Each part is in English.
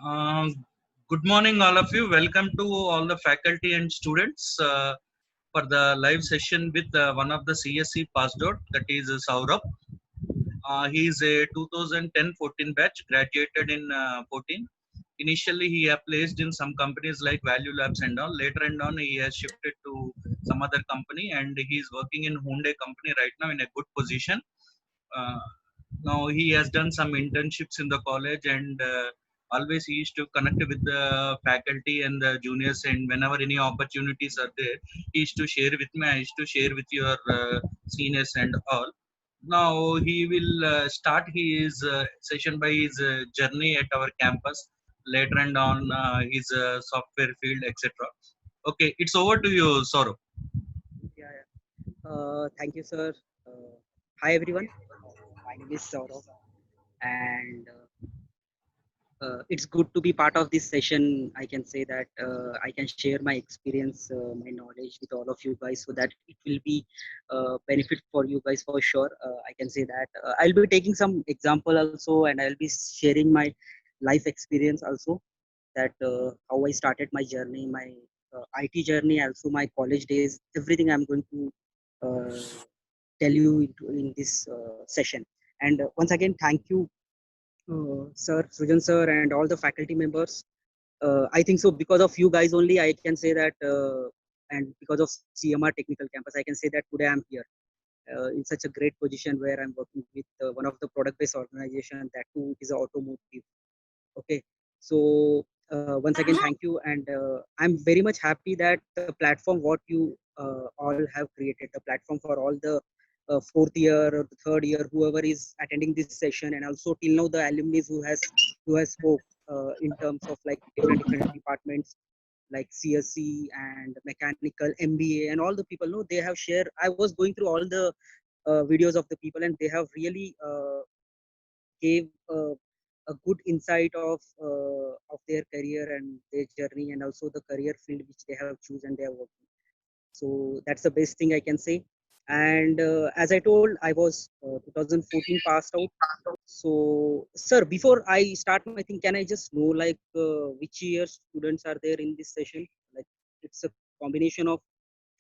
Um, Good morning, all of you. Welcome to all the faculty and students for the live session with one of the CSC passed out, that is Saurabh. He is a 2010-14 batch, graduated in 14. Initially, he have placed in some companies like Value Labs and all. Later and on, he has shifted to some other company, and he is working in Hyundai company right now in a good position. Uh, Now he has done some internships in the college, and always he used to connect with the faculty and the juniors. And whenever any opportunities are there, he used to share with me. I used to share with your seniors and all. Now he will start his session by his journey at our campus. Later and on his software field, etc. Okay, it's over to you, Saurabh. Thank you, sir. Hi, everyone. My name is Saurav, and it's good to be part of this session. I can say that I can share my experience, my knowledge with all of you guys, so that it will be benefit for you guys for sure. I can say that I'll be taking some example also, and I'll be sharing my life experience also. That how I started my journey, my IT journey, also my college days, everything I'm going to tell you in this session. And once again, thank you, Sir Sujan sir, and all the faculty members. I think so because of you guys only I can say that, and because of CMR Technical Campus, I can say that today I'm here in such a great position where I'm working with one of the product-based organization that too is automotive. Okay, so once again, thank you, and I'm very much happy that the platform what you all have created, the platform for all the fourth year or the third year, whoever is attending this session, and also till now the alumni who has spoke in terms of like different departments like CSC and mechanical MBA, and all the people know they have shared. I was going through all the videos of the people, and they have really gave a good insight of their career and their journey, and also the career field which they have chosen and they are working. So that's the best thing I can say. And as I told, I was 2014 passed out. So, sir, before I start my thing, can I just know like which year students are there in this session? Like it's a combination of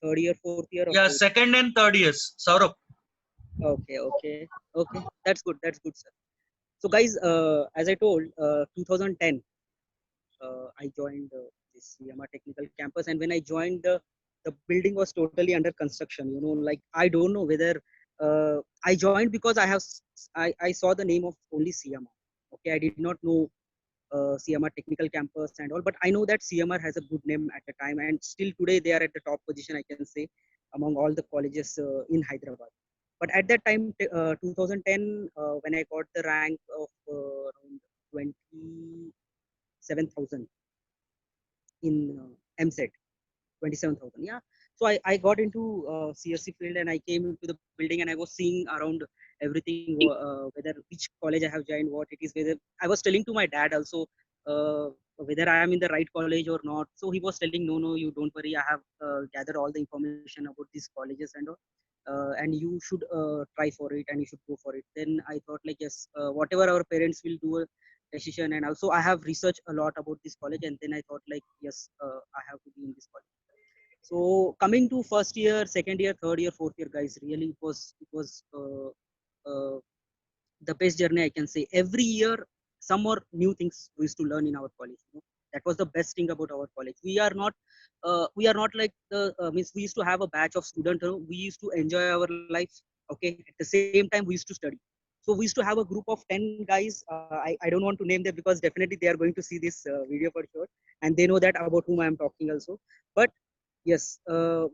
third year, fourth year, or Yeah, both? second and third years, Saurabh. Okay. That's good. That's good, sir. So, guys, as I told, 2010, I joined this Yamaha Technical Campus, and when I joined, the building was totally under construction. You know, like I don't know whether I joined because I saw the name of only CMR. Okay, I did not know CMR Technical Campus and all, but I know that CMR has a good name at the time, and still today they are at the top position, I can say, among all the colleges in Hyderabad. But at that time, 2010, when I got the rank of around 27,000 in MSET, 27,000. Yeah. So I got into CSC field, and I came into the building, and I was seeing around everything, whether which college I have joined, what it is, whether I was telling to my dad also whether I am in the right college or not. So he was telling, no, you don't worry. I have gathered all the information about these colleges and all. And you should try for it, and you should go for it. Then I thought like, yes, whatever our parents will do a decision, and also I have researched a lot about this college, and then I thought like, yes, I have to be in this college. So coming to first year, second year, third year, fourth year, guys, really it was uh, the best journey I can say. Every year, some more new things we used to learn in our college. You know? That was the best thing about our college. We are not like the means we used to have a batch of students. You know? We used to enjoy our life. Okay, at the same time we used to study. So we used to have a group of 10 guys. I don't want to name them because definitely they are going to see this video for sure, and they know that about whom I am talking also. But yes,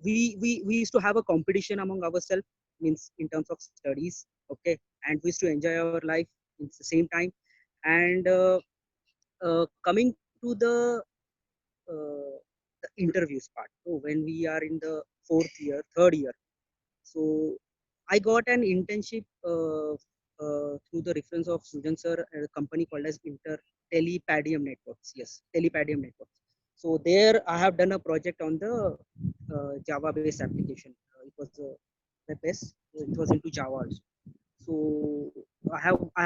we used to have a competition among ourselves, means in terms of studies. Okay, and we used to enjoy our life at the same time. And coming to uh, the interviews part. So when we are in the fourth year, third year, so I got an internship through the reference of Sujan sir at a company called as Telepadium Networks. Yes, Telepadium Networks. So there I have done a project on the Java-based application. It was web-based. It was into Java also. So I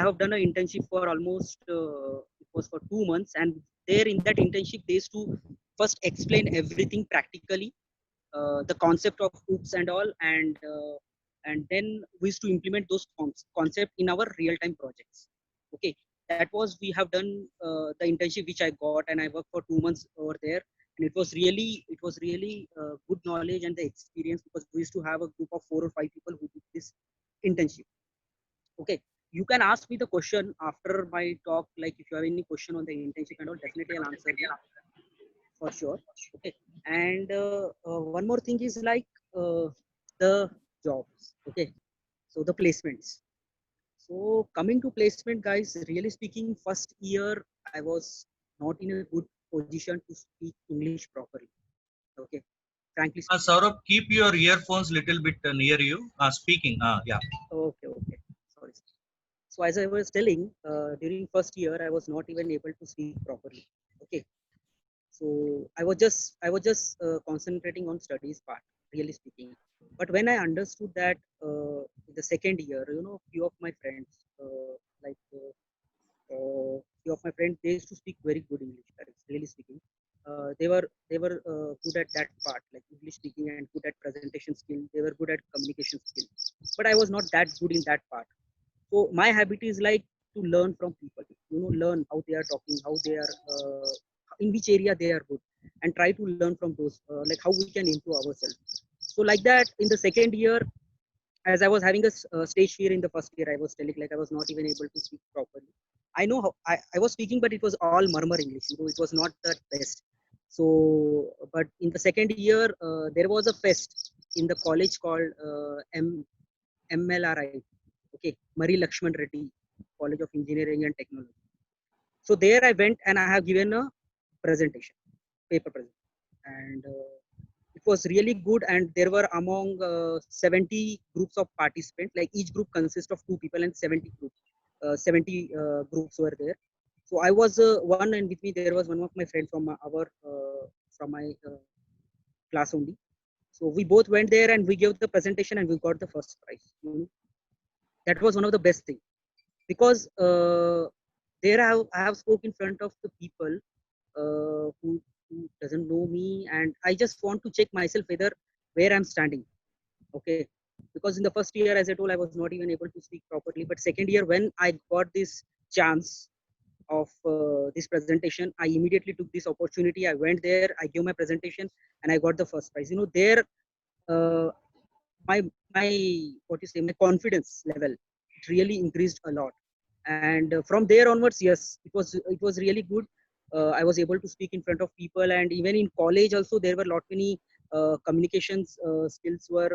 have done an internship for almost it was for 2 months, and there in that internship they used to first explain everything practically, the concept of OOPS and all, and then we used to implement those concept in our real-time projects. Okay, that was we have done the internship which I got, and I worked for 2 months over there, and it was really good knowledge and the experience, because we used to have a group of 4 or 5 people who did this internship. Okay, you can ask me the question after my talk, like if you have any question on the internship and all, definitely I'll answer you for sure. Okay, and one more thing is like the jobs. Okay, so the placements. So coming to placement, guys, really speaking, first year I was not in a good position to speak English properly. Okay, frankly speaking. Saurabh, keep your earphones little bit near you. Speaking. Yeah. Okay, okay, sorry. So as I was telling, during first year I was not even able to speak properly. Okay, so I was just concentrating on studies part, really speaking. But when I understood that in the second year, few of my friends, like few of my friends, they used to speak very good English, correct, really speaking. They were good at that part, like English speaking, and good at presentation skill. They were good at communication skill, but I was not that good in that part. So my habit is like to learn from people, learn how they are talking, how they are, in which area they are good, and try to learn from those, like how we can improve ourselves. So like that, in the second year, as I was having a stage fear in the first year, I was telling, like I was not even able to speak properly. I know how I was speaking, but it was all murmur English. It was not that best. So, but in the second year, there was a fest in the college called MLRI. Okay, Mari Lakshman Reddy College of Engineering and Technology. So there I went and I have given a presentation, paper presentation, and it was really good. And there were among 70 groups of participants. Like each group consists of 2 people, and 70 groups were there. So I was one, and with me there was one of my friends from our from my class only. So we both went there and we gave the presentation and we got the first prize. That was one of the best things, because there I have spoke in front of the people who doesn't know me, and I just want to check myself whether where I'm standing. Okay, because in the first year, as I told, I was not even able to speak properly. But second year, when I got this chance of this presentation, I immediately took this opportunity. I went there, I gave my presentation, and I got the first prize. There, uh, my my what you say, my confidence level, it really increased a lot. And from there onwards, yes, it was really good. I was able to speak in front of people, and even in college also there were lot many communications skills were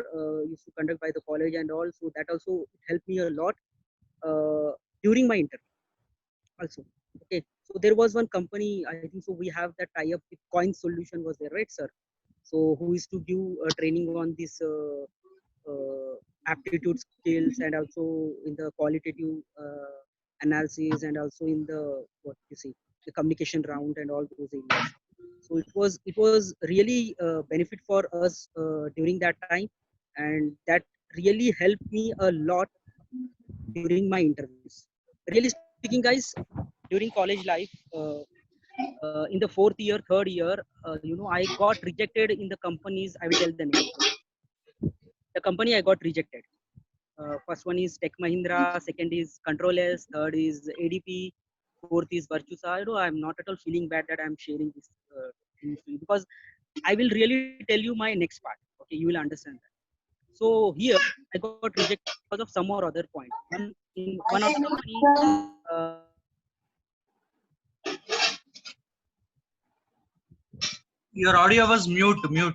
used to conduct by the college and all. So that also helped me a lot uh, during my interview also. Okay, so there was one company, I think so we have that tie up with Coin Solution, was there, right, sir? So who is to give training on this aptitude skills, and also in the qualitative analysis, and also in the, what you see, the communication round and all those areas. So it was really benefit for us during that time, and that really helped me a lot during my interviews. Really speaking, guys, during college life, in the fourth year, third year, I got rejected in the companies. I will tell the name. The company I got rejected. First one is Tech Mahindra, second is Control S, third is ADP, fourth is Virtusa. I'm not at all feeling bad that I'm sharing this things to you, because I will really tell you my next part. Okay, you will understand that. So here I got rejected because of some or other point. One of the company, Your audio was mute. Mute.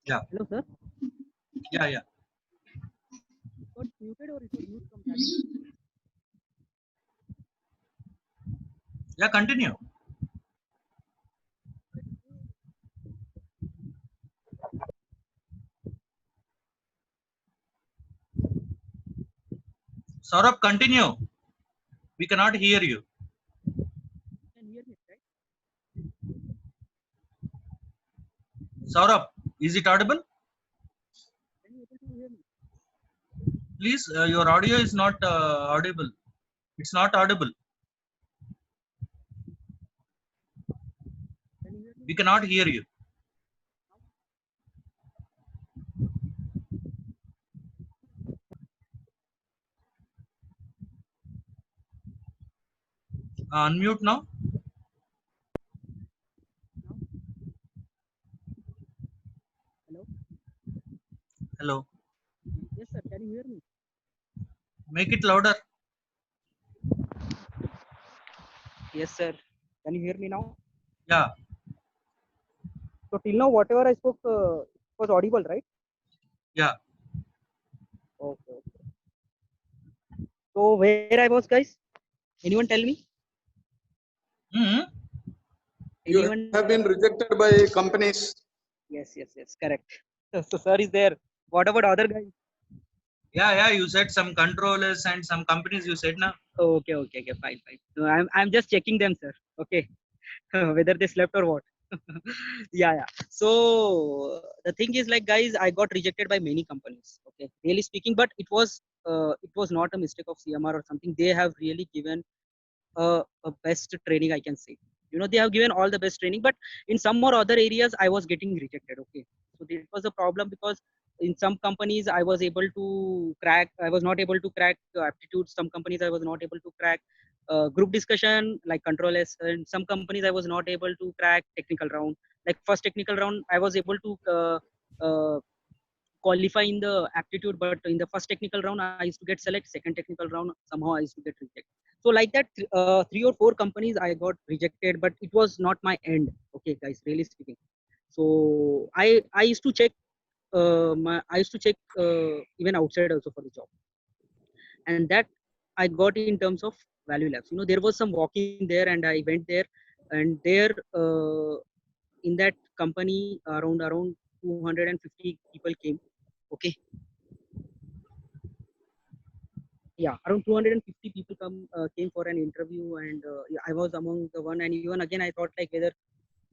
Yeah. hello sir, Yeah. Yeah. it got muted or it was mute from that end? Yeah. Continue. Saurabh, continue. We cannot hear you. You can hear me, right? Saurabh, is it audible? Can you able to hear me? Please, your audio is not audible. It's not audible. Can you hear me We now? cannot hear you. Unmute now. Now? Hello? Hello. Yes, sir. Can you hear me? Make it louder. Yes, sir. Can you hear me now? Yeah. So till now, whatever I spoke was audible, right? Yeah. Okay. Okay. So where I was, guys? Anyone tell me? Hmm. You Anyone? have been rejected by companies. Yes, yes, yes. Correct. So sir is there. What about other guys? Yeah. Yeah. You said some controllers and some companies. You said now. Okay, okay, okay. Fine, fine. No, I'm just checking them, sir. Okay. Whether they slept or what. Yeah, yeah. So the thing is, like, guys, I got rejected by many companies. Okay, really speaking, but it was not a mistake of CMR or something. They have really given a best training, I can say. You know, they have given all the best training, but in some or other areas I was getting rejected. Okay, so it was a problem because in some companies I was able to crack, I was not able to crack aptitude. Some companies I was not able to crack group discussion like control S, and some companies I was not able to crack technical round. Like first technical round I was able to uh, qualify in the aptitude, but in the first technical round I used to get select. Second technical round somehow I used to get rejected. So like that, three or four companies I got rejected, but it was not my end. Okay, guys, really speaking. So I used to check I used to check even outside also for the job, and that I got in terms of value labs. You know, there was some walking there, and I went there, and there in that company around 250 people came. Okay, yeah, around 250 people came for an interview, and yeah, I was among the one. And even again I thought like whether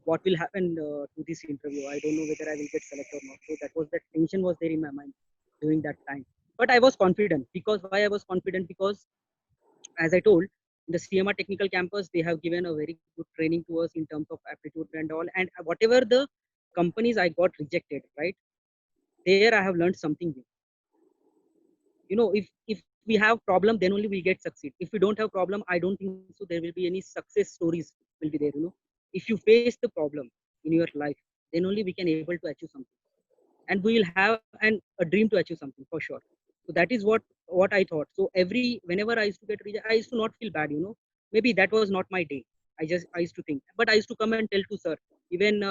what will happen to this interview, I don't know whether I will get selected or not. So that was, that tension was there in my mind during that time. But I was confident. Because why I was confident? Because as I told, in the CMR technical campus they have given a very good training to us in terms of aptitude and all. And whatever the companies I got rejected, right, there I have learned something new. You know, if we have problem, then only we get succeed. If we don't have problem, I don't think so there will be any success stories will be there. You know, if you face the problem in your life, then only we can able to achieve something, and we will have a dream to achieve something for sure. So that is what I thought. So every whenever I used to get rejected, I used to not feel bad. You know, maybe that was not my day. I used to think, but I used to come and tell to sir. Even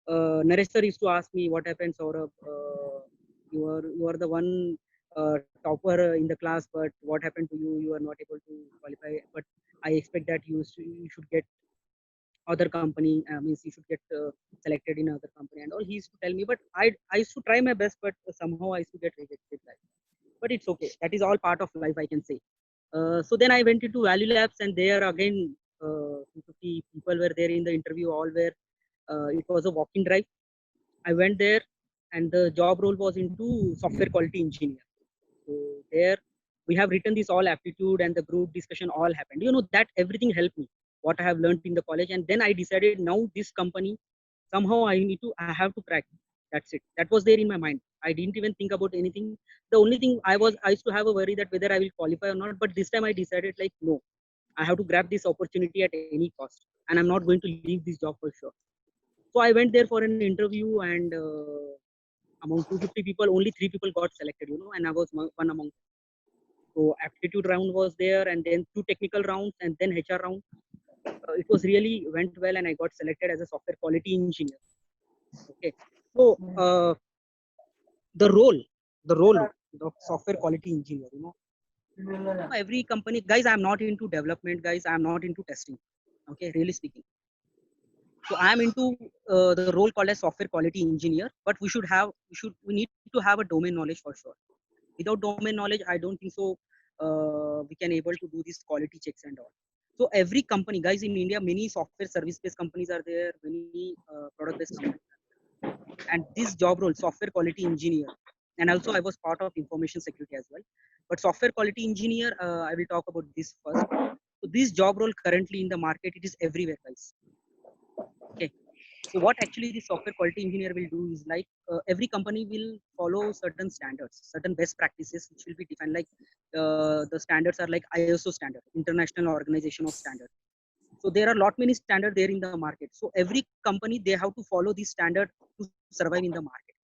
Naresh sir used to ask me, what happened, Saurabh, you are the one topper in the class, but what happened to you? You are not able to qualify. But I expect that you should get other company, means you should get selected in other company and all. He used to tell me, but I used to try my best, but somehow I used to get rejected. Like, but it's okay. That is all part of life, I can say. So then I went into Value Labs, and there again 250 people were there in the interview. All were it was a walk-in drive. I went there, and the job role was into software quality engineer. So there we have written this all aptitude, and the group discussion all happened. You know, that everything helped me what I have learned in the college. And then I decided, now this company somehow I have to crack. That's it. That was there in my mind. I didn't even think about anything. The only thing I used to have a worry that whether I will qualify or not. But this time I decided like, no, I have to grab this opportunity at any cost, and I'm not going to leave this job for sure. So I went there for an interview, and among 250 people, only three people got selected. You know, and I was one among. So aptitude round was there, and then two technical rounds, and then HR round. It was really went well, and I got selected as a software quality engineer. Okay, so the role, the role of software quality engineer. You know, every company, guys. I'm not into development, guys. I'm not into testing. Okay, really speaking. So I'm into the role called as software quality engineer. But we need to have a domain knowledge for sure. Without domain knowledge, I don't think so we can able to do these quality checks and all. So every company, guys, in India, many software service based companies are there, many product based companies, and this job role, software quality engineer, and also I was part of information security as well. But software quality engineer, I will talk about this first. So this job role currently in the market, it is everywhere, guys. Okay. So what actually the software quality engineer will do is like every company will follow certain standards, certain best practices which will be defined. Like the standards are like ISO standard, International Organization of Standards. So there are lot many standards there in the market. So every company they have to follow this standard to survive in the market.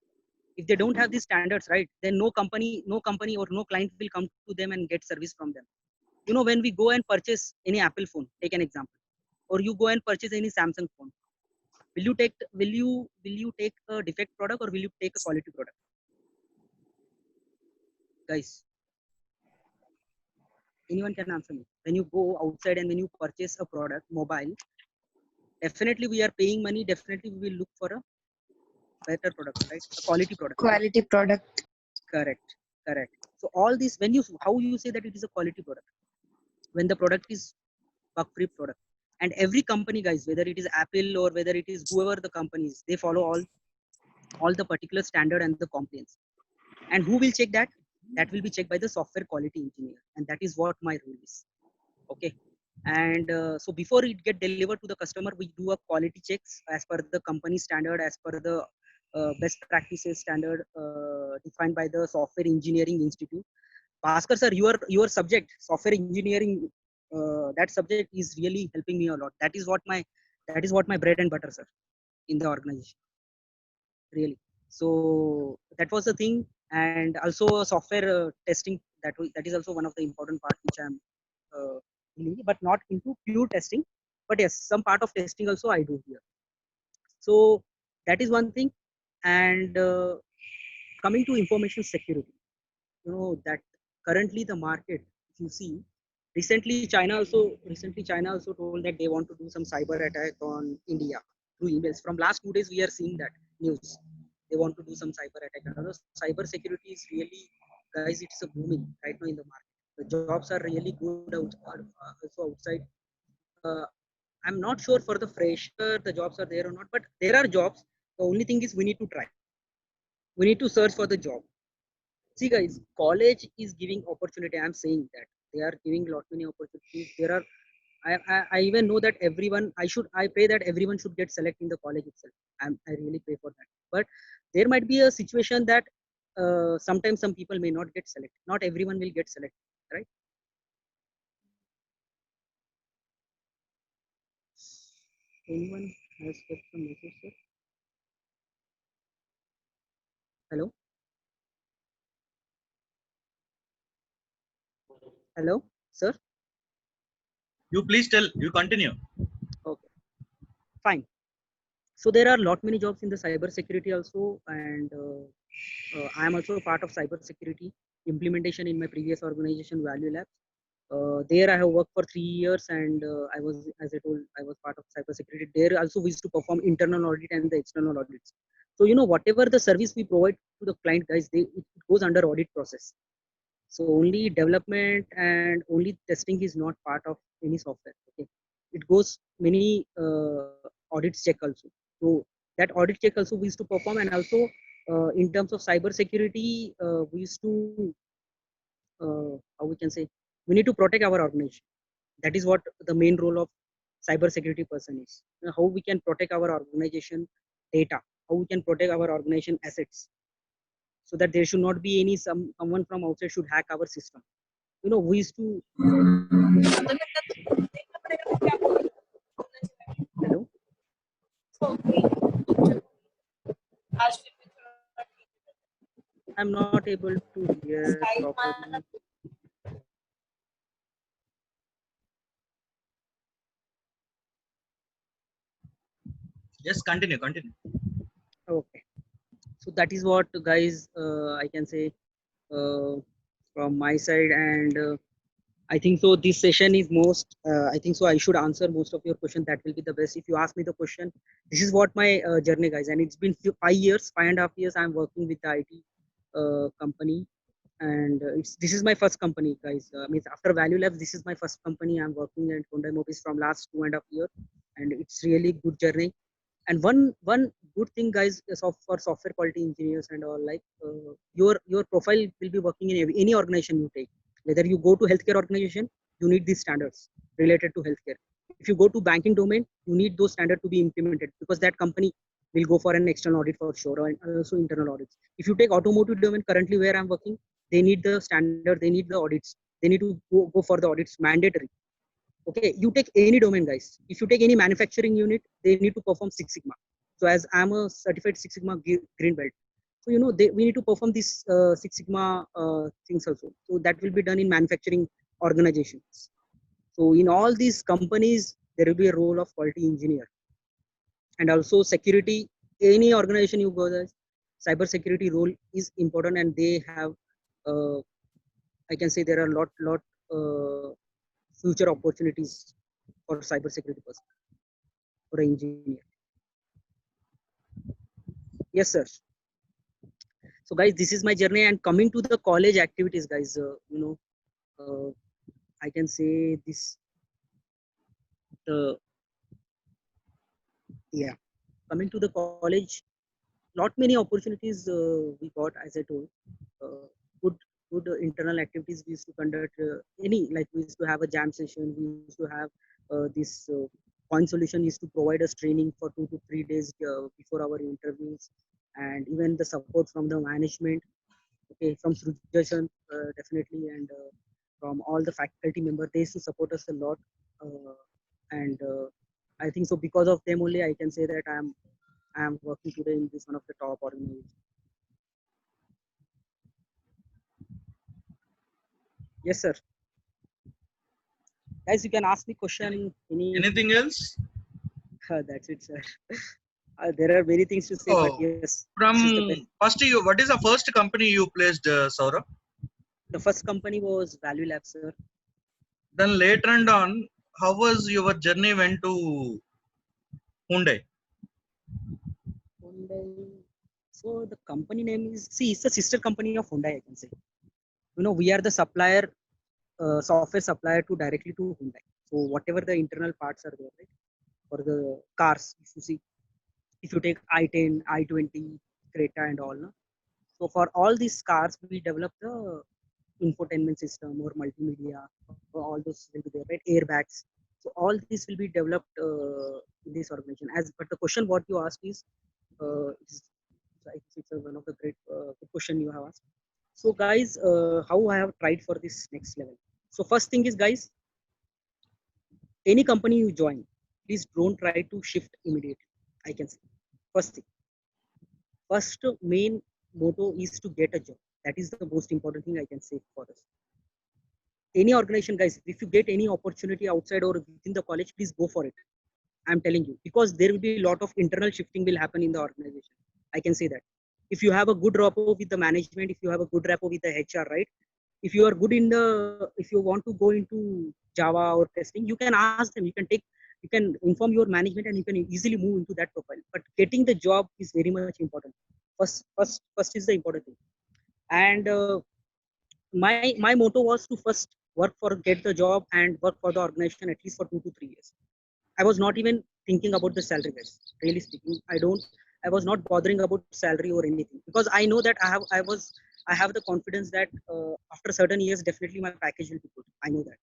If they don't have these standards, right, then no company or no client will come to them and get service from them. You know, when we go and purchase any Apple phone, take an example, or you go and purchase any Samsung phone, will you take a defect product or will you take a quality product, guys? Anyone can answer me. When you go outside and when you purchase a product mobile, definitely we are paying money, definitely we will look for a better product, right, a quality product. Quality product. Correct, correct. So all this, when you, how you say that it is a quality product, when the product is bug free product. And every company, guys, whether it is Apple or whether it is whoever the companies, they follow all the particular standard and the compliance. And who will check that? That will be checked by the software quality engineer, and that is what my role is. Okay. And so before it get delivered to the customer, we do a quality checks as per the company standard, as per the best practices standard defined by the Software Engineering Institute. Bhaskar sir, your subject, software engineering, that subject is really helping me a lot. That is what my bread and butter, sir, in the organization, really. So that was the thing. And also software testing, that is also one of the important part which I'm dealing, but not into pure testing, but yes, some part of testing also I do here. So that is one thing. And coming to information security, you know that currently the market, if you see, recently China also told that they want to do some cyber attack on India through emails. From last 2 days we are seeing that news. They want to do some cyber attack. Another, cyber security is really, guys, it's a booming right now in the market. The jobs are really good also outside. uh, I'm not sure for the fresher the jobs are there or not, but there are jobs. The only thing is we need to try, we need to search for the job. See, guys, college is giving opportunity. I'm saying that they are giving lot many opportunities. There are, I even know that everyone, I pray that everyone should get select in the college itself. I really pray for that. But there might be a situation that sometimes some people may not get select. Not everyone will get select, right? Anyone has got some message, sir? Hello, hello, sir. You please tell. You continue. Okay, fine. So there are lot many jobs in the cyber security also. And I am also a part of cyber security implementation in my previous organization, Value Labs. There I have worked for 3 years, and I was, as I told, I was part of cyber security. There also we used to perform internal audit and the external audits. So you know, whatever the service we provide to the client, guys, it goes under audit process. So only development and only testing is not part of any software. Okay, it goes many audits check also. So that audit check also we used to perform. And also in terms of cyber security, we used to, how we can say, we need to protect our organization. That is what the main role of cyber security person is. You know, how we can protect our organization data, how we can protect our organization assets, so that there should not be any someone from outside should hack our system. You know, we used to, hello, I'm not able to hear properly. Yes, continue. Continue. Okay, so that is what, guys, I can say uh, from my side. And I think so this session is most, I think so I should answer most of your question. That will be the best. If you ask me the question, this is what my journey, guys. And it's been 5 years, 5.5 years I'm working with the IT company. And this is my first company, guys. Means after Value Labs, this is my first company. I'm working at Hyundai Motors from last 2.5 years. And it's really good journey. And one good thing, guys, is for software quality engineers and all, like your profile will be working in any organization you take. Whether you go to healthcare organization, you need these standards related to healthcare. If you go to banking domain, you need those standards to be implemented, because that company will go for an external audit for sure, and also internal audits. If you take automotive domain, currently where I'm working, they need the standard, they need the audits, they need to go for the audits, mandatory. Okay, you take any domain, guys. If you take any manufacturing unit, they need to perform Six Sigma. So as I'm a certified Six Sigma green belt, so we need to perform these Six Sigma things also. So that will be done in manufacturing organizations. So in all these companies, there will be a role of quality engineer. And also security, any organization you go, guys, cyber security role is important, and they have uh, I can say there are lot uh, future opportunities for cyber security person, for an engineer. Yes, sir. So, guys, this is my journey. And coming to the college activities, guys, uh, I can say this. The Yeah, coming to the college, not many opportunities we got, as I told. Uh, good internal activities we used to conduct. Any, like, we used to have a jam session. We used to have this point solution used to provide us training for 2 to 3 days before our interviews, and even the support from the management. Okay, from Srujasan, definitely, and from all the faculty members, they used to support us a lot. And I think so, because of them only I can say that I am working today in this one of the top organizations. Yes, sir. Guys, you can ask me question. Anything else? That's it, sir. There are many things to say, but Oh, yes, from this is the best. first you, what is the first company you placed, Saurabh? The first company was Value Lab, sir. Then later and on, how was your journey went to Hyundai? Hyundai. So the company name is, see, it's a sister company of Hyundai, I can say. We are the supplier, software supplier to directly to Hyundai. So whatever the internal parts are there, right, for the cars, if you see, if you take i10, i20, Creta and all, no? So for all these cars, we develop the infotainment system or multimedia, or all those will be there, right? Airbags. So all this will be developed in this organization. But the question what you asked is it's one of the great good question you have asked. So, guys, how I have tried for this next level. So first thing is, guys, any company you join, please don't try to shift immediately. I can say first thing. First main motto is to get a job. That is the most important thing I can say for us. Any organization, guys, if you get any opportunity outside or within the college, please go for it. I'm telling you, because there will be a lot of internal shifting will happen in the organization. I can say that. If you have a good rapport with the management, if you have a good rapport with the HR, right? If you are good if you want to go into Java or testing, you can ask them, you can inform your management, and you can easily move into that profile. But getting the job is very much important. First is the important thing. And my motto was to first work for get the job and work for the organization at least for 2 to 3 years. I was not even thinking about the salary, guys. Really speaking, I was not bothering about salary or anything, because I know that I have the confidence that after certain years, definitely my package will be good. I know that.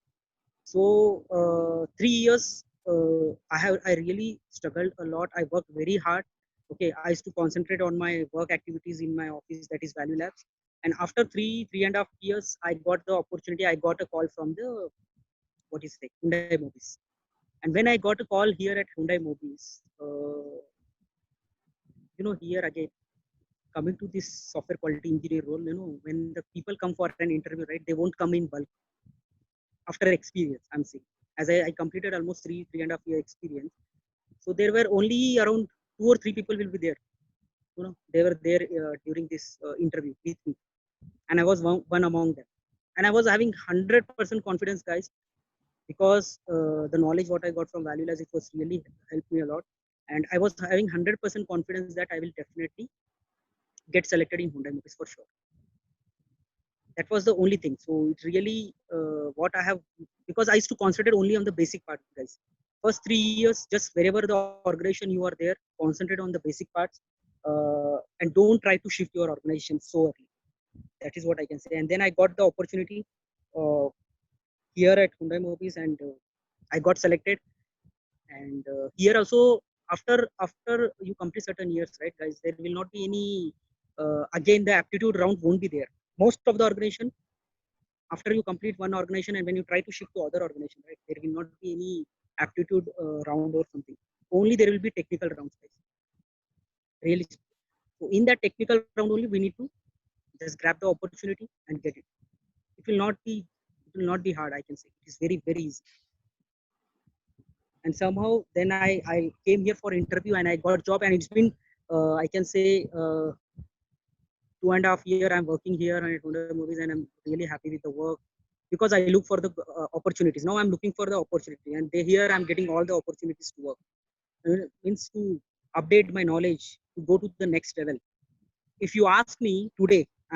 So 3 years, I really struggled a lot. I worked very hard. Okay, I used to concentrate on my work activities in my office, that is Value Labs. And after three and a half years, I got the opportunity. I got a call from the, what is it, Hyundai Mobis. And when I got a call here at Hyundai Mobis, here again, coming to this software quality engineer role, when the people come for an interview, right, they won't come in bulk. After experience, I'm saying, as I completed almost three and a half year experience. So there were only around 2 or 3 people will be there. They were there during this interview with me, and I was one among them. And I was having 100% confidence, guys, because the knowledge what I got from Value Labs, it was really helped me a lot. And I was having 100% confidence that I will definitely get selected in Hyundai Motors for sure. That was the only thing. So it really what I have, because I used to concentrate only on the basic part, guys. first 3 years, just wherever the organization you are there, concentrate on the basic parts, and don't try to shift your organization so early. That is what I can say. And then I got the opportunity uh, here at Hyundai Mobis, and I got selected. And here also, after you complete certain years, right, guys, there will not be any. Again, the aptitude round won't be there. Most of the organization, after you complete one organization and when you try to shift to other organization, right, there will not be any aptitude round or something. Only there will be technical rounds, guys. Really. So in that technical round only, we need to just grab the opportunity and get it. It will not be. It will not be hard. I can say it is very very easy. And somehow then I came here for interview and I got job, and it's been I can say 2.5 years I'm working here at Hyundai Movies, and I'm really happy with the work because I look for the opportunities. Now I'm looking for the opportunity, and here I'm getting all the opportunities to work. Means to update my knowledge, to go to the next level. If you ask me today, I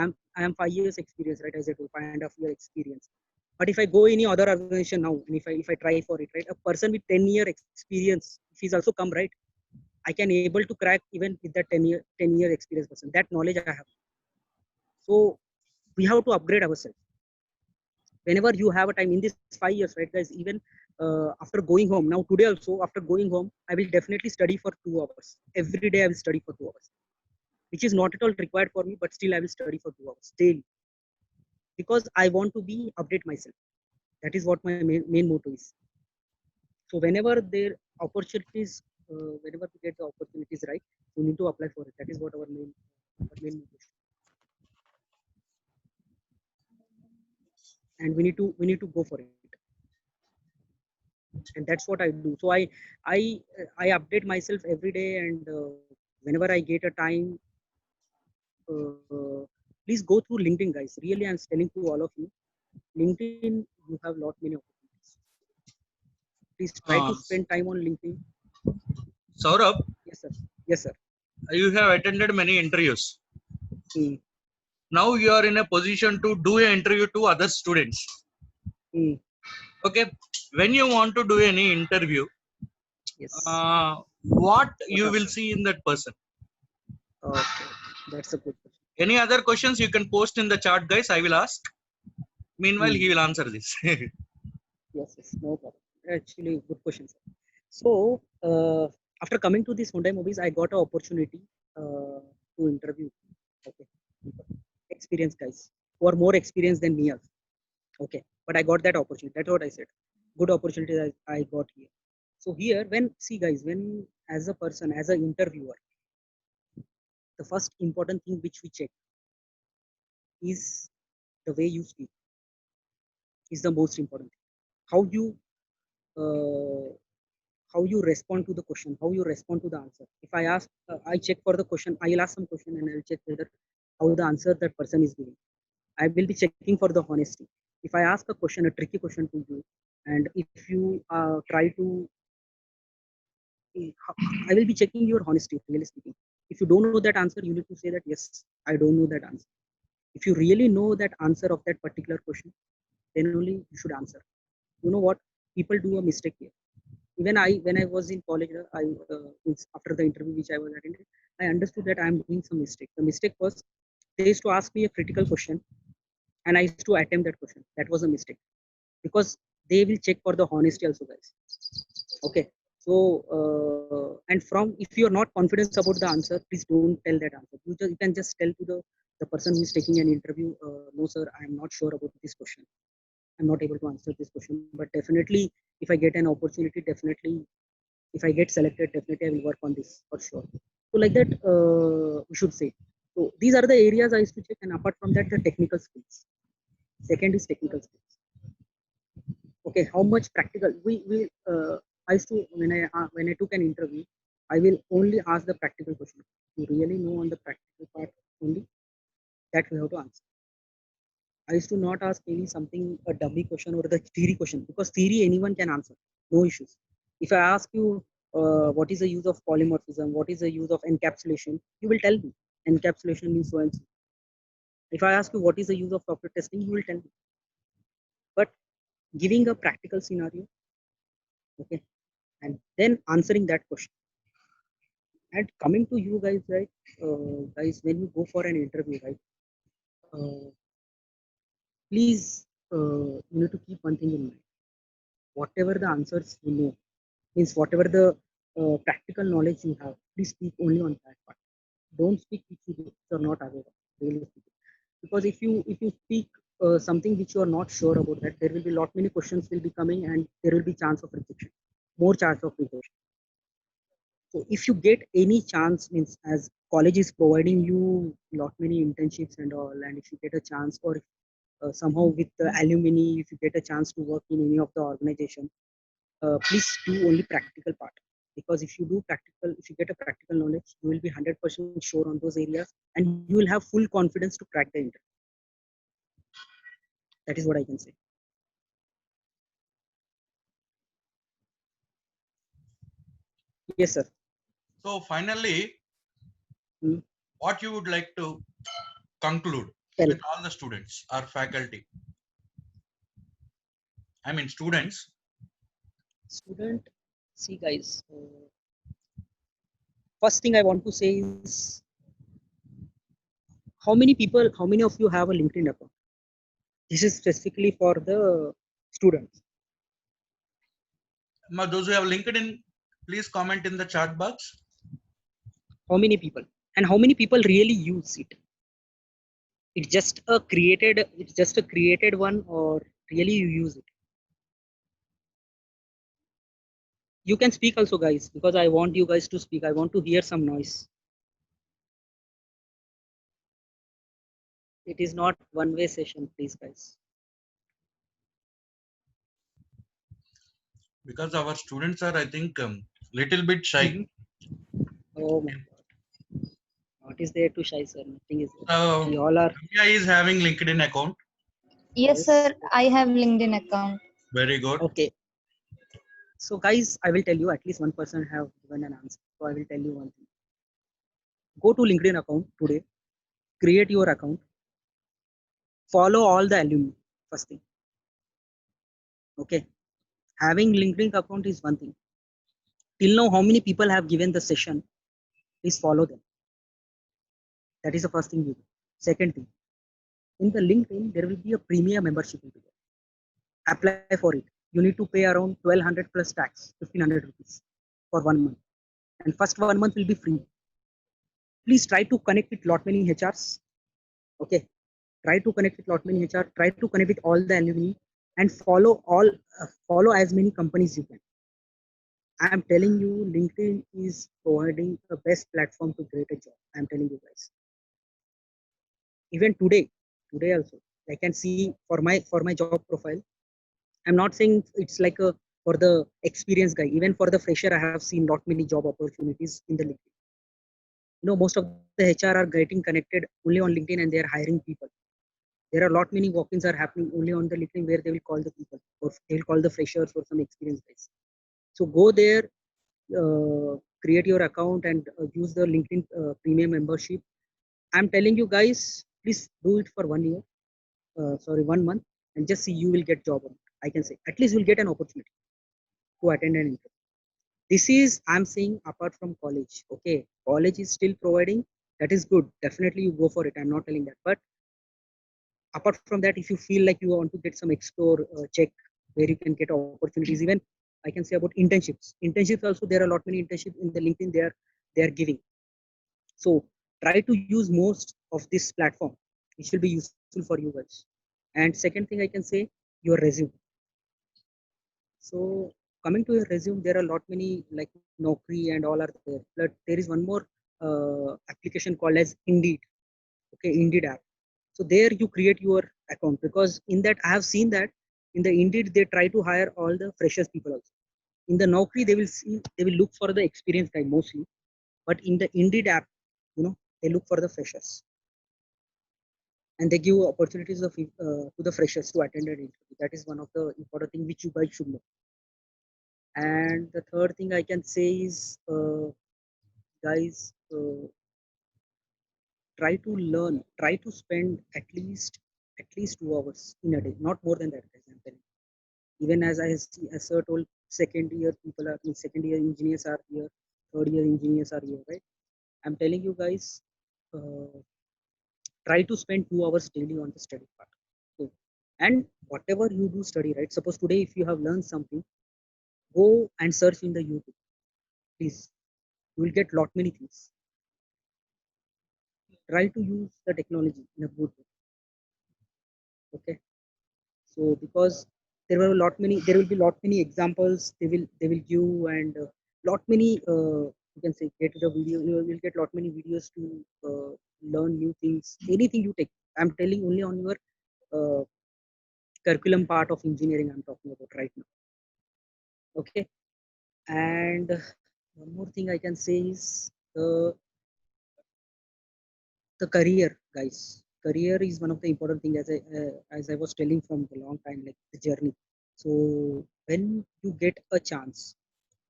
am 5 years experience, right? As I told, 5.5 year experience. But if I go any other organization now, and if I try for it, right, a person with 10-year experience, if he's also come, right, I can able to crack even with that 10-year experience person. That knowledge I have. So we have to upgrade ourselves. Whenever you have a time in this 5 years, right, guys, even after going home, now today also, after going home, I will definitely study for 2 hours. Every day I will study for 2 hours, which is not at all required for me, but still I will study for 2 hours daily because I want to be update myself. That is what my main motto is. So whenever there opportunities, whenever we get the opportunities, right, we need to apply for it. That is what our main motto is. And we need to go for it. And that's what I do. So I I update myself every day, and whenever I get a time, please go through LinkedIn, guys. Really, I'm telling to all of you, LinkedIn, you have lot many opportunities. Please try to Uh, spend time on LinkedIn. Saurabh, Yes, sir. Yes, sir. you have attended many interviews. Mm, Now you are in a position to do an interview to other students. mm, Okay, when you want to do any interview, yes. what What you are will see in that person? okay? That's a good question. Any other questions you can post in the chat, guys? I will ask. Meanwhile, Mm, he will answer this. yes, yes, no problem. Actually, good question, sir. So after coming to this Hyundai Movies, I got an opportunity to interview. Okay, people, experienced guys who are more experienced than me. Also. Okay, but I got that opportunity. That's what I said. Good opportunity I got here. So here, when see guys, when as a person, as an interviewer, the first important thing which we check is the way you speak is the most important thing. How you uh, how you respond to the question, how you respond to the answer. If I ask, I check for the question, I'll ask some question and I'll check whether how the answer that person is giving. I will be checking for the honesty. If I ask a question, a tricky question to you, and if you try to, I will be checking your honesty, really speaking. If you don't know that answer, you need to say that, yes, I don't know that answer. If you really know that answer of that particular question, then only you should answer. You know what? People do a mistake here. Even when I was in college, after the interview which I was attending, I understood that I am doing some mistake. The mistake was they used to ask me a critical question, and I used to attempt that question. That was a mistake because they will check for the honesty also, guys. Okay. So and from if you are not confident about the answer, please don't tell that answer. You can just tell to the person who is taking an interview, no sir, I am not sure about this question. I'm not able to answer this question, but definitely if I get an opportunity, definitely if I get selected, definitely I will work on this for sure. So like that, we should say. So these are the areas I used to check, and apart from that, the technical skills. Second is technical skills. Okay, how much practical we I used to when I took an interview, I will only ask the practical question. You really know on the practical part only that we have to answer. I used to not ask any something a dummy question or the theory question because theory anyone can answer, no issues. If I ask you what is the use of polymorphism, what is the use of encapsulation, you will tell me encapsulation means so and so. If I ask you what is the use of software testing, you will tell me. But giving a practical scenario, okay, and then answering that question. And coming to you guys, right? Guys, when you go for an interview, right? Uh, Please, you need to keep one thing in mind. Whatever the answers you know, means whatever the practical knowledge you have, please speak only on that part. Don't speak which you are not aware of, really speaking. Because if you speak something which you are not sure about, that there will be lot many questions will be coming, and there will be chance of rejection, more chance of rejection. So if you get any chance, means as college is providing you lot many internships and all, and if you get a chance, or if, somehow with the alumni, if you get a chance to work in any of the organization, please do only practical part. Because if you do practical, if you get a practical knowledge, you will be 100% sure on those areas, and you will have full confidence to crack the interview. That is what I can say. Yes, sir. So finally, Hmm. what you would like to conclude Well, with all the students or faculty? I mean, students. student, see, guys. First thing I want to say is, how many of you have a LinkedIn account? This is specifically for the students. Those who have LinkedIn, please comment in the chat box. How many people? And how many people really use it? It's just a created one, or really you use it? You can speak also, guys, because I want you guys to speak. I want to hear some noise. It is not one-way session, please, guys. Because our students are, I think, little bit shy. Oh my God. What is there to shy, sir? Nothing is there. So We all are. Ramya is having LinkedIn account. Yes, Yes. sir. I have LinkedIn account. Very good. Okay. So, guys, I will tell you, at least one person have given an answer. So I will tell you one thing. Go to LinkedIn account today, create your account, follow all the alumni, first thing. Okay. Having LinkedIn account is one thing. Till now, how many people have given the session? Please follow them. That is the first thing you do. Second thing, in the LinkedIn, there will be a premium membership. Apply for it. You need to pay around 1200 plus tax, 1500 rupees for 1 month. And first 1 month will be free. Please try to connect with lot many HRs. Okay. Try to connect with lot many HR. Try to connect with all the alumni, and follow as many companies you can. I am telling you, LinkedIn is providing the best platform to create a job. I am telling you guys. Even today also, I can see for my job profile. I'm not saying it's like a for the experienced guy. Even for the fresher, I have seen lot many job opportunities in the LinkedIn. Most of the HR are getting connected only on LinkedIn, and they are hiring people. There are lot many walk-ins are happening only on the LinkedIn, where they will call the people, or they will call the freshers or some experienced guys. So go there, create your account, and use the LinkedIn premium membership. I'm telling you guys, please do it for 1 year. Sorry, 1 month, and just see you will get job on it. I can say at least you'll get an opportunity to attend an interview. This is, I'm saying, apart from college. Okay, college is still providing. That is good. Definitely you go for it. I'm not telling that. But apart from that, if you feel like you want to get some explore, check where you can get opportunities. Even I can say about internships. Internships also, there are a lot many internships in the LinkedIn they are giving. So try to use most of this platform, which will be useful for you guys. And second thing I can say, your resume. So coming to your resume, there are a lot many like Naukri and all are there. But there is one more application called as Indeed. Okay, Indeed app. So there you create your account, because in that I have seen that in the Indeed they try to hire all the freshers people also. In the Naukri they will look for the experienced guy mostly, but in the Indeed app, they look for the freshers, and they give opportunities to the freshers to attend an interview. That is one of the important thing which you guys should know. And the third thing I can say is, guys, try to spend at least 2 hours in a day, not more than that, guys. I'm telling you. Even as sir told, second year people are, second year engineers are here, third year engineers are here, right? I'm telling you guys, try to spend 2 hours daily on the study part. Okay. And whatever you do study, right? Suppose today if you have learned something, go and search in the YouTube, please. You will get lot many things. Try to use the technology in a good way. Okay. So because there were a lot many, there will be lot many examples they will give, and lot many you can say get the video. You will get lot many videos to learn new things. Anything you take, I'm telling only on your uh, curriculum part of engineering I'm talking about right now. Okay. And one more thing I can say is the career, guys. Career is one of the important thing, as I was telling from the long time, like the journey. So when you get a chance,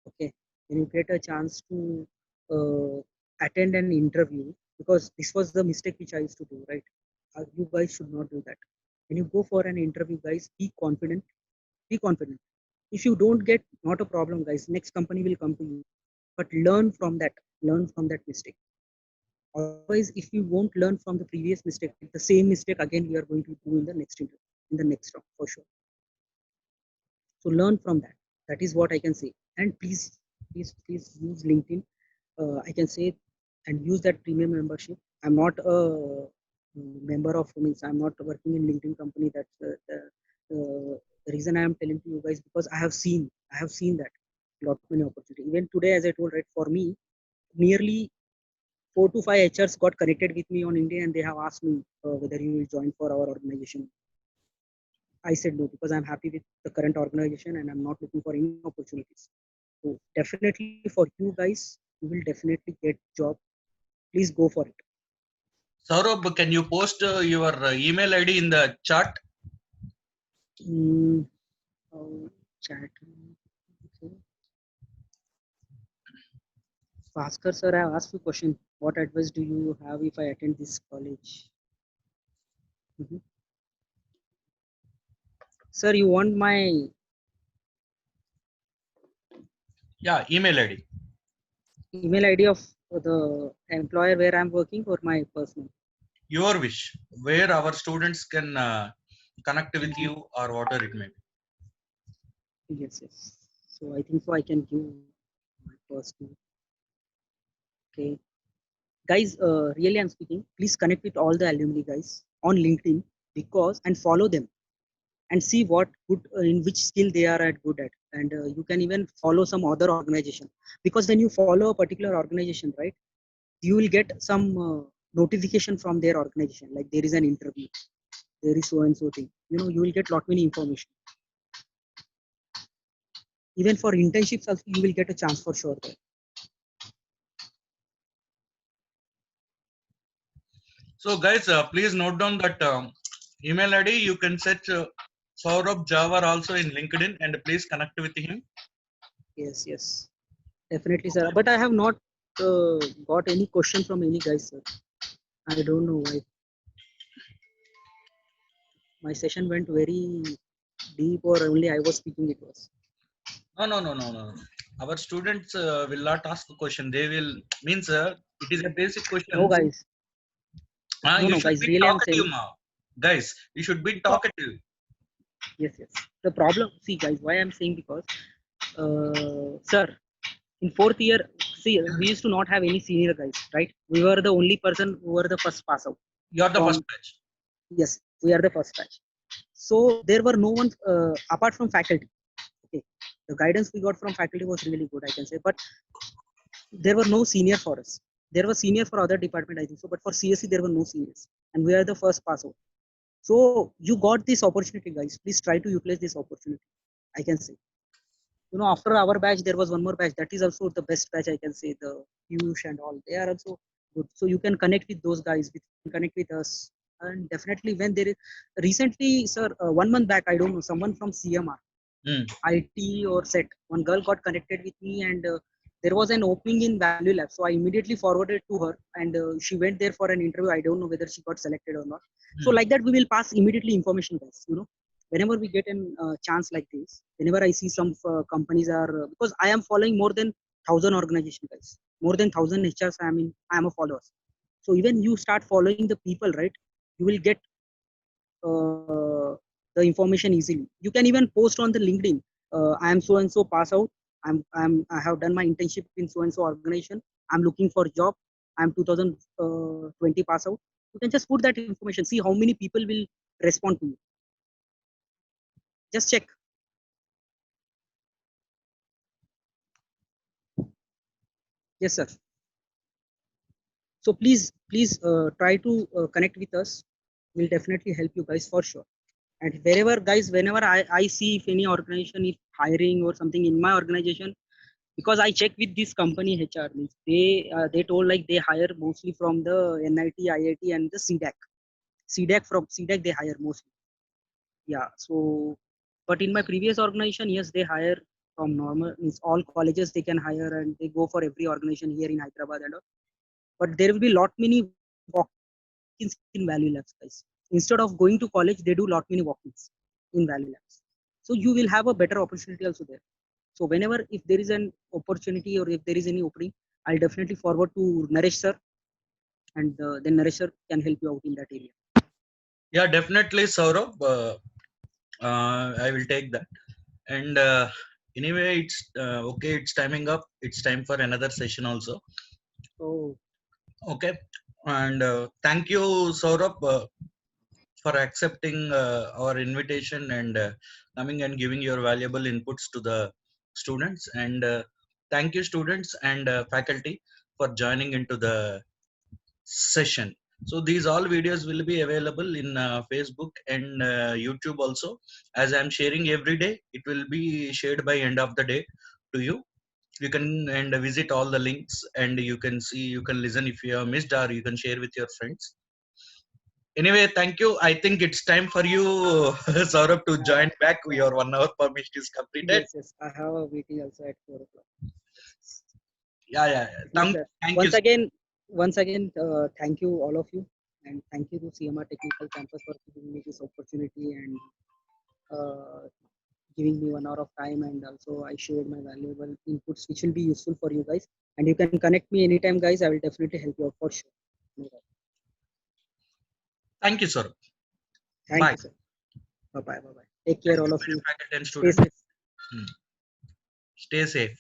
okay, when you get a chance to uh, attend an interview, because this was the mistake which I used to do, right? You guys should not do that. When you go for an interview, guys, be confident. Be confident. If you don't get, not a problem, guys, next company will come to you, but learn from that mistake. Otherwise, if you won't learn from the previous mistake, the same mistake again we are going to do in the next interview, in the next round for sure. So learn from that. That is what I can say. And please use LinkedIn. I can say, and use that premium membership. I'm not a member of, means I'm not working in LinkedIn company. That's the reason I am telling to you guys, because I have seen that lot many opportunity. Even today, as I told, right, for me, nearly 4 to 5 HRs got connected with me on LinkedIn, and they have asked me whether you will join for our organization. I said no, because I'm happy with the current organization and I'm not looking for any opportunities. So definitely for you guys, you will definitely get job. Please go for it. Saurabh, can you post your email ID in the chat? Chat. Okay. Bhaskar sir, I asked you a question. What advice do you have if I attend this college? Sir, you want my Email ID. email ID of the employer where I'm working, or my personal? Your wish, where our students can connect with you or whatever it may be. Yes. So I think so I can give my personal. Okay. Guys, really I'm speaking. Please connect with all the alumni guys on LinkedIn, and follow them and see what good in which skill they are at good at. And you can even follow some other organization, because when you follow a particular organization, right, you will get some notification from their organization, like there is an interview, there is so and so thing. You will get lot many information. Even for internships also, you will get a chance for sure there. So guys, please note down that email ID. You can search Saurabh Jawar also in LinkedIn, and please connect with him. Yes, definitely, sir. But I have not got any question from any guys, sir. I don't know why. My session went very deep, or only I was speaking. It was. No. Our students will not ask a question. They will means it is a basic question. No, guys. You No, should guys. be Really, I'm talkative, saying. guys. You should be talkative. Yes. The problem, see, guys, why I'm saying, because, sir, in fourth year, see, we used to not have any senior guys, right? We were the only person who were the first pass out. You are the first batch. Yes, we are the first batch. So there were no one apart from faculty. Okay, the guidance we got from faculty was really good, I can say, but there were no senior for us. There was senior for other department, I think so, but for CSE there were no seniors, and we are the first pass out. So you got this opportunity, guys. Please try to utilize this opportunity, I can say. After our batch, there was one more batch. That is also the best batch, I can say. The Piyush and all, they are also good. So you can connect with those guys, connect with us. And definitely when there is, recently, sir, 1 month back, I don't know, someone from CMR, IT or SET, one girl got connected with me, and there was an opening in Value Lab. So I immediately forwarded to her, and she went there for an interview. I don't know whether she got selected or not. So like that, we will pass immediately information, guys. whenever we get a chance like this, whenever I see some companies are because I am following more than 1,000 organization guys, more than 1,000 HRs. I am a follower. So even you start following the people, right? You will get the information easily. You can even post on the LinkedIn. I am so and so pass out. I have done my internship in so and so organization. I'm looking for job. I'm 2020 pass out. You can just put that information. See how many people will respond to you. Just check. Yes, sir. So please try to connect with us. We'll definitely help you guys for sure. And wherever guys, whenever I see if any organization is hiring or something in my organization, because I check with this company HR, means they told like they hire mostly from the NIT, IIT, and the CDAC. CDAC they hire mostly. Yeah. So, but in my previous organization, yes, they hire from normal means all colleges they can hire and they go for every organization here in Hyderabad and all. But there will be lot many walk-ins in Value Labs, guys. Instead of going to college, they do lot many walk-ins in Value Labs. So you will have a better opportunity also there. So whenever if there is an opportunity or if there is any opening, I'll definitely forward to Naresh sir, and then Naresh sir can help you out in that area. Yeah, definitely, Saurabh. I will take that. And anyway, it's okay. It's timing up. It's time for another session also. So Okay. And thank you, Saurabh, for accepting our invitation and coming and giving your valuable inputs to the students. And thank you, students and faculty, for joining into the session. So these all videos will be available in Facebook and YouTube also. As I'm sharing every day, it will be shared by end of the day to you. You can and visit all the links, and you can see, you can listen if you have missed, or you can share with your friends. Anyway, thank you. I think it's time for you, Saurabh, to join back. Your 1 hour permission is completed. yes, I have a meeting also at 4 o'clock. Yeah. Yes, sir. Thank you. Once again, thank you all of you, and thank you to CMR Technical Campus for giving me this opportunity and uh, giving me 1 hour of time. And also, I shared my valuable inputs, which will be useful for you guys. And you can connect me anytime, guys. I will definitely help you out for sure. No doubt. Thank you, Saurabh. Thank Bye. you, sir. Bye bye. Take Thank care, all you of very you. much, faculty and Stay students. safe. Stay safe.